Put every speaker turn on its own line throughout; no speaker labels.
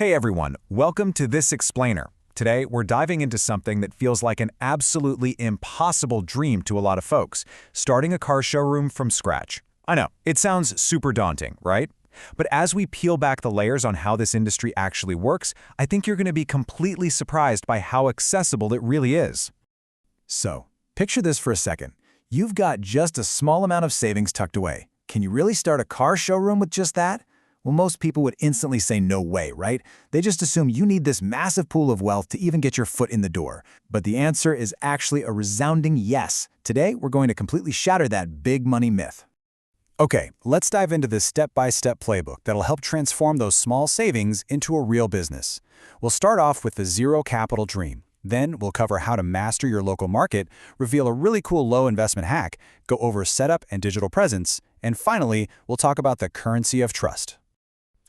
Hey everyone, welcome to This Explainer. Today, we're diving into something that feels like an absolutely impossible dream to a lot of folks, starting a car showroom from scratch. I know, it sounds super daunting, right? But as we peel back the layers on how this industry actually works, I think you're going to be completely surprised by how accessible it really is. So, picture this for a second. You've got just a small amount of savings tucked away. Can you really start a car showroom with just that? Well, most people would instantly say no way, right? They just assume you need this massive pool of wealth to even get your foot in the door. But the answer is actually a resounding yes. Today, we're going to completely shatter that big money myth. Okay, let's dive into this step-by-step playbook that'll help transform those small savings into a real business. We'll start off with the zero capital dream. Then we'll cover how to master your local market, reveal a really cool low investment hack, go over setup and digital presence, and finally, we'll talk about the currency of trust.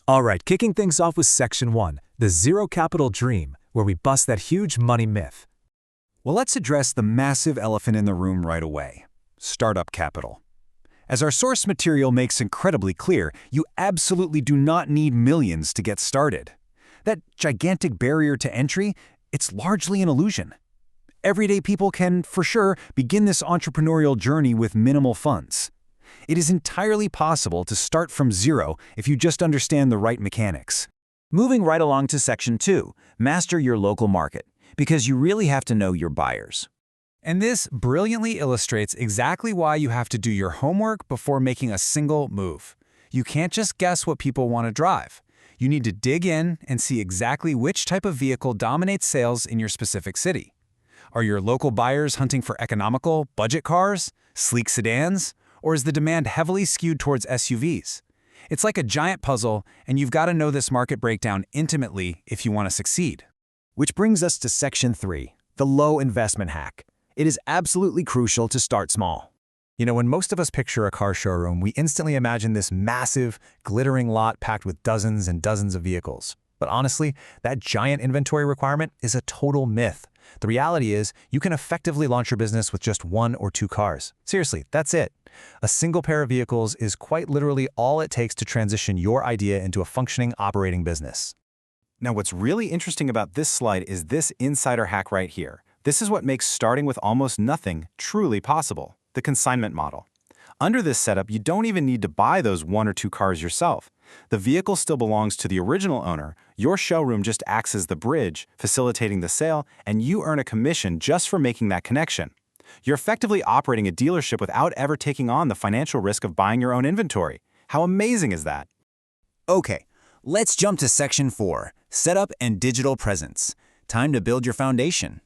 All right, kicking things off with Section 1, the zero capital dream, where we bust that huge money myth.
Well, let's address the massive elephant in the room right away: startup capital. As our source material makes incredibly clear, you absolutely do not need millions to get started. That gigantic barrier to entry, it's largely an illusion. Everyday people can, for sure, begin this entrepreneurial journey with minimal funds. It is entirely possible to start from zero if you just understand the right mechanics. Moving right along to Section 2, master your local market, because you really have to know your buyers. And this brilliantly illustrates exactly why you have to do your homework before making a single move. You can't just guess what people want to drive. You need to dig in and see exactly which type of vehicle dominates sales in your specific city. Are your local buyers hunting for economical, budget cars, sleek sedans, or is the demand heavily skewed towards SUVs? It's like a giant puzzle, and you've got to know this market breakdown intimately if you want to succeed. Which brings us to Section 3, the low investment hack. It is absolutely crucial to start small. You know, when most of us picture a car showroom, we instantly imagine this massive, glittering lot packed with dozens and dozens of vehicles. But honestly, that giant inventory requirement is a total myth. The reality is, you can effectively launch your business with just 1 or 2 cars. Seriously, that's it. A single pair of vehicles is quite literally all it takes to transition your idea into a functioning operating business. Now, what's really interesting about this slide is this insider hack right here. This is what makes starting with almost nothing truly possible: the consignment model. Under this setup, you don't even need to buy those 1 or 2 cars yourself. The vehicle still belongs to the original owner. Your showroom just acts as the bridge, facilitating the sale, and you earn a commission just for making that connection. You're effectively operating a dealership without ever taking on the financial risk of buying your own inventory. How amazing is that? Okay, let's jump to Section 4, setup and digital presence. Time to build your foundation.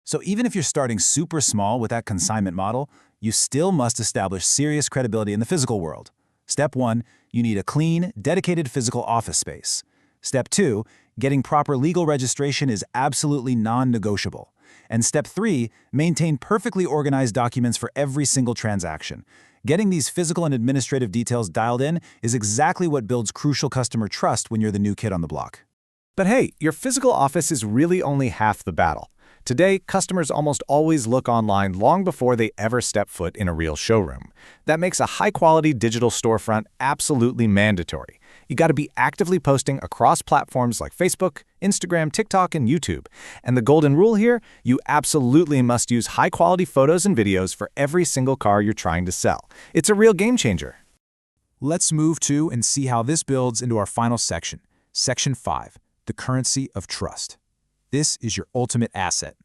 So even if you're starting super small with that consignment model, you still must establish serious credibility in the physical world. Step 1, you need a clean, dedicated physical office space. Step 2, getting proper legal registration is absolutely non-negotiable. And Step 3, maintain perfectly organized documents for every single transaction. Getting these physical and administrative details dialed in is exactly what builds crucial customer trust when you're the new kid on the block. But hey, your physical office is really only half the battle. Today, customers almost always look online long before they ever step foot in a real showroom. That makes a high-quality digital storefront absolutely mandatory. You got to be actively posting across platforms like Facebook, Instagram, TikTok, and YouTube. And the golden rule here, you absolutely must use high-quality photos and videos for every single car you're trying to sell. It's a real game changer. Let's move to and see how this builds into our final section, Section 5, the currency of trust. This is your ultimate asset.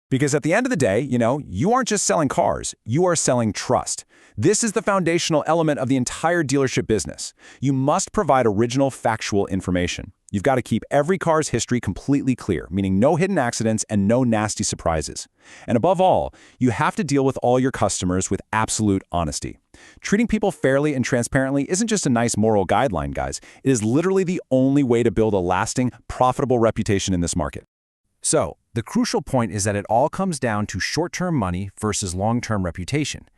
Because at the end of the day, you aren't just selling cars, you are selling trust. This is the foundational element of the entire dealership business. You must provide original factual information. You've got to keep every car's history completely clear, meaning no hidden accidents and no nasty surprises. And above all, you have to deal with all your customers with absolute honesty. Treating people fairly and transparently isn't just a nice moral guideline, guys. It is literally the only way to build a lasting, profitable reputation in this market. So, the crucial point is that it all comes down to short-term money versus long-term reputation.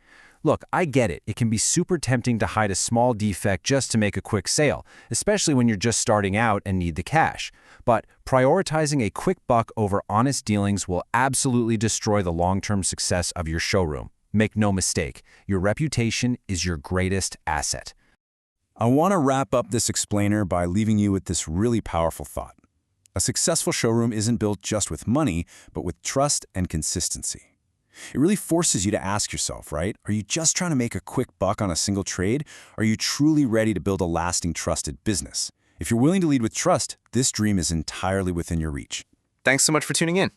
Look, I get it. It can be super tempting to hide a small defect just to make a quick sale, especially when you're just starting out and need the cash. But prioritizing a quick buck over honest dealings will absolutely destroy the long-term success of your showroom. Make no mistake, your reputation is your greatest asset. I want to wrap up this explainer by leaving you with this really powerful thought.
A successful showroom isn't built just with money, but with trust and consistency. It really forces you to ask yourself, right? Are you just trying to make a quick buck on a single trade? Are you truly ready to build a lasting, trusted business? If you're willing to lead with trust, this dream is entirely within your reach.
Thanks so much for tuning in.